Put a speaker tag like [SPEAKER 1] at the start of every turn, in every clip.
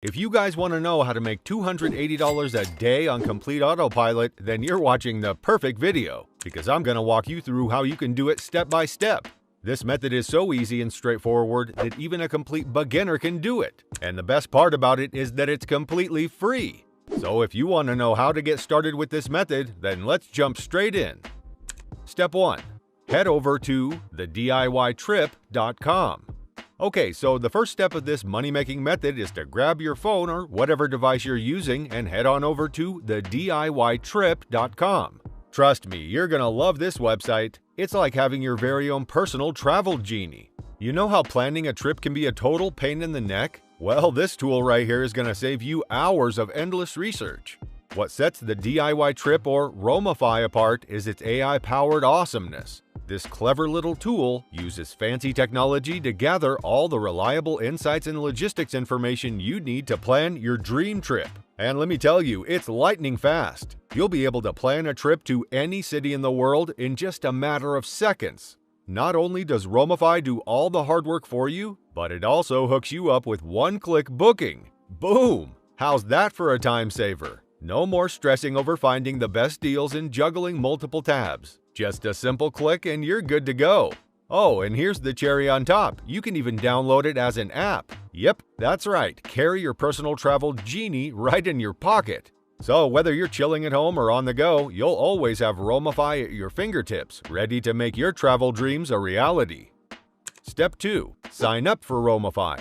[SPEAKER 1] If you guys want to know how to make $280 a day on complete autopilot, then you're watching the perfect video, because I'm going to walk you through how you can do it step by step. This method is so easy and straightforward that even a complete beginner can do it. And the best part about it is that it's completely free. So if you want to know how to get started with this method, then let's jump straight in. Step 1. Head over to thediytrip.com. Okay, so the first step of this money-making method is to grab your phone or whatever device you're using and head on over to thediytrip.com. Trust me, you're gonna love this website. It's like having your very own personal travel genie. You know how planning a trip can be a total pain in the neck? Well, this tool right here is gonna save you hours of endless research. What sets the DIY Trip or Roamify apart is its AI-powered awesomeness. This clever little tool uses fancy technology to gather all the reliable insights and logistics information you need to plan your dream trip. And let me tell you, it's lightning fast. You'll be able to plan a trip to any city in the world in just a matter of seconds. Not only does Roamify do all the hard work for you, but it also hooks you up with one-click booking. Boom! How's that for a time saver? No more stressing over finding the best deals and juggling multiple tabs. Just a simple click and you're good to go. Oh, and here's the cherry on top. You can even download it as an app. Yep, that's right. Carry your personal travel genie right in your pocket. So whether you're chilling at home or on the go, you'll always have Roamify at your fingertips, ready to make your travel dreams a reality. Step 2. Sign up for Roamify.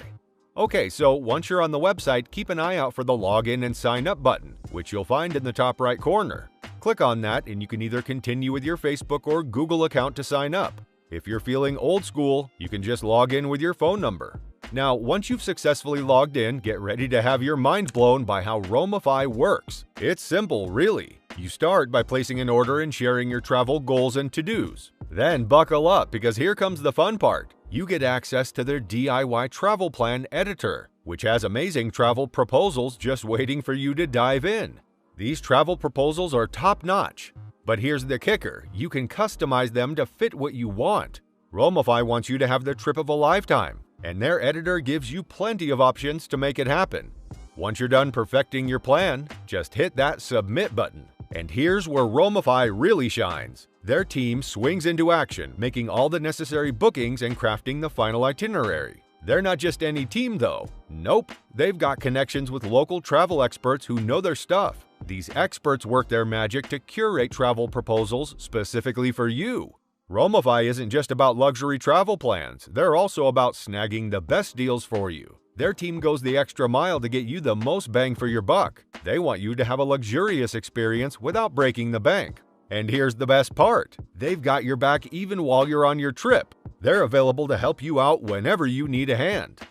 [SPEAKER 1] Okay, so once you're on the website, keep an eye out for the login and sign up button, which you'll find in the top right corner. Click on that and you can either continue with your Facebook or Google account to sign up. If you're feeling old school, you can just log in with your phone number. Now, once you've successfully logged in, get ready to have your mind blown by how Roamify works. It's simple, really. You start by placing an order and sharing your travel goals and to-dos. Then buckle up, because here comes the fun part. You get access to their DIY travel plan editor, which has amazing travel proposals just waiting for you to dive in. These travel proposals are top-notch. But here's the kicker, you can customize them to fit what you want. Roamify wants you to have the trip of a lifetime, and their editor gives you plenty of options to make it happen. Once you're done perfecting your plan, just hit that submit button. And here's where Roamify really shines. Their team swings into action, making all the necessary bookings and crafting the final itinerary. They're not just any team though. Nope, they've got connections with local travel experts who know their stuff. These experts work their magic to curate travel proposals specifically for you. Roamify isn't just about luxury travel plans, they're also about snagging the best deals for you. Their team goes the extra mile to get you the most bang for your buck. They want you to have a luxurious experience without breaking the bank. And here's the best part, they've got your back even while you're on your trip. They're available to help you out whenever you need a hand.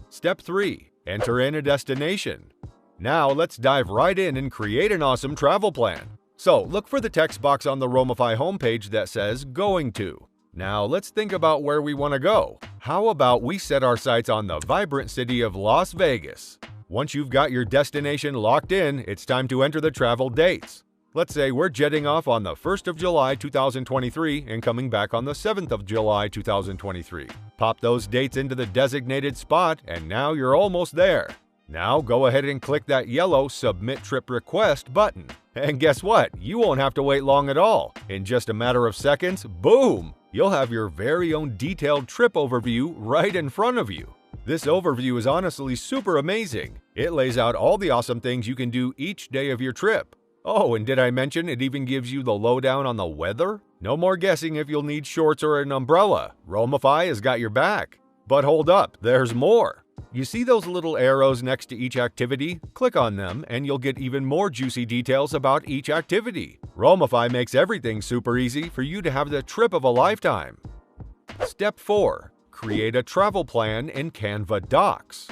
[SPEAKER 1] Step 3. Enter in a destination. Now let's dive right in and create an awesome travel plan. So look for the text box on the Roamify homepage that says Going To. Now let's think about where we want to go. How about we set our sights on the vibrant city of Las Vegas? Once you've got your destination locked in, it's time to enter the travel dates. Let's say we're jetting off on the 1st of July 2023 and coming back on the 7th of July 2023. Pop those dates into the designated spot and now you're almost there. Now go ahead and click that yellow Submit Trip Request button. And guess what? You won't have to wait long at all. In just a matter of seconds, boom! You'll have your very own detailed trip overview right in front of you. This overview is honestly super amazing. It lays out all the awesome things you can do each day of your trip. Oh, and did I mention it even gives you the lowdown on the weather? No more guessing if you'll need shorts or an umbrella. Roamify has got your back. But hold up, there's more. You see those little arrows next to each activity? Click on them and you'll get even more juicy details about each activity. Roamify makes everything super easy for you to have the trip of a lifetime. Step 4. Create a travel plan in Canva Docs.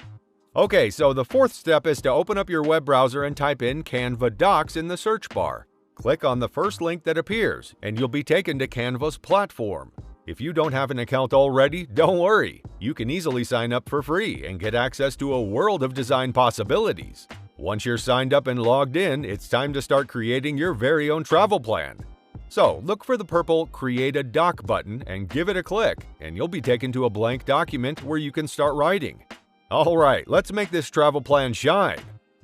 [SPEAKER 1] Okay, so the fourth step is to open up your web browser and type in Canva Docs in the search bar. Click on the first link that appears and you'll be taken to Canva's platform. If you don't have an account already, don't worry. You can easily sign up for free and get access to a world of design possibilities. Once you're signed up and logged in, it's time to start creating your very own travel plan. So look for the purple Create a Doc button and give it a click, and you'll be taken to a blank document where you can start writing. Alright, let's make this travel plan shine.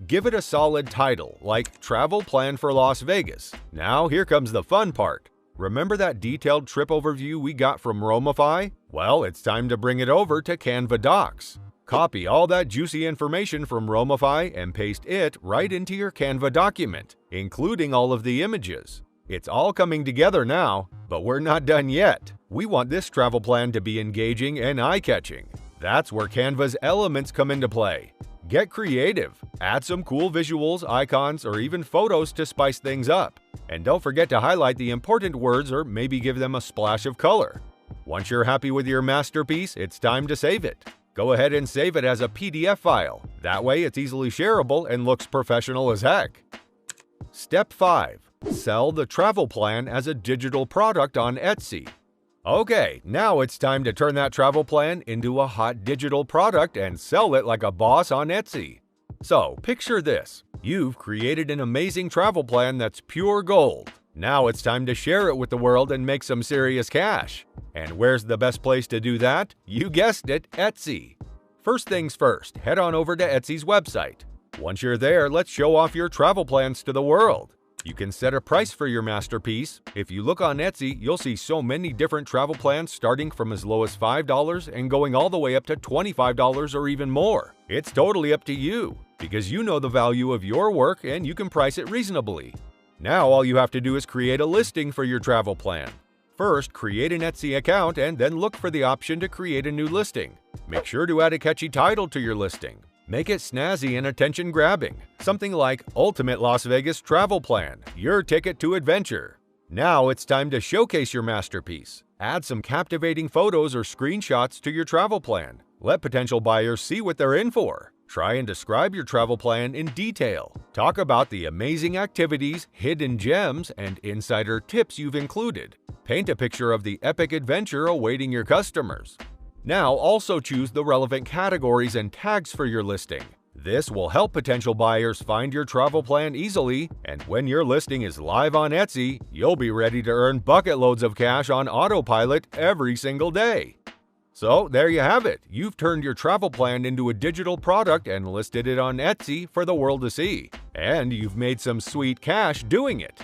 [SPEAKER 1] Give it a solid title, like Travel Plan for Las Vegas. Now here comes the fun part. Remember that detailed trip overview we got from Romify? Well, it's time to bring it over to Canva Docs. Copy all that juicy information from Romify and paste it right into your Canva document, including all of the images. It's all coming together now, but we're not done yet. We want this travel plan to be engaging and eye-catching. That's where Canva's elements come into play. Get creative. Add some cool visuals, icons, or even photos to spice things up. And don't forget to highlight the important words or maybe give them a splash of color. Once you're happy with your masterpiece, it's time to save it. Go ahead and save it as a PDF file. That way it's easily shareable and looks professional as heck. Step 5. Sell the travel plan as a digital product on Etsy. Okay, now it's time to turn that travel plan into a hot digital product and sell it like a boss on Etsy. So, picture this. You've created an amazing travel plan that's pure gold. Now it's time to share it with the world and make some serious cash. And where's the best place to do that? You guessed it, Etsy. First things first, head on over to Etsy's website. Once you're there, let's show off your travel plans to the world. You can set a price for your masterpiece. If you look on Etsy, you'll see so many different travel plans starting from as low as $5 and going all the way up to $25 or even more. It's totally up to you, because you know the value of your work and you can price it reasonably. Now all you have to do is create a listing for your travel plan. First, create an Etsy account and then look for the option to create a new listing. Make sure to add a catchy title to your listing. Make it snazzy and attention-grabbing, something like Ultimate Las Vegas Travel Plan, your ticket to adventure. Now it's time to showcase your masterpiece. Add some captivating photos or screenshots to your travel plan. Let potential buyers see what they're in for. Try and describe your travel plan in detail. Talk about the amazing activities, hidden gems, and insider tips you've included. Paint a picture of the epic adventure awaiting your customers. Now also choose the relevant categories and tags for your listing. This will help potential buyers find your travel plan easily, and when your listing is live on Etsy, you'll be ready to earn bucket loads of cash on autopilot every single day. So there you have it. You've turned your travel plan into a digital product and listed it on Etsy for the world to see. And you've made some sweet cash doing it.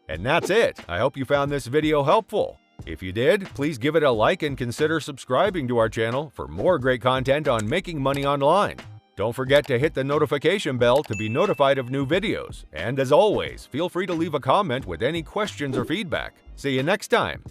[SPEAKER 1] And that's it. I hope you found this video helpful. If you did, please give it a like and consider subscribing to our channel for more great content on making money online. Don't forget to hit the notification bell to be notified of new videos. And as always, feel free to leave a comment with any questions or feedback. See you next time!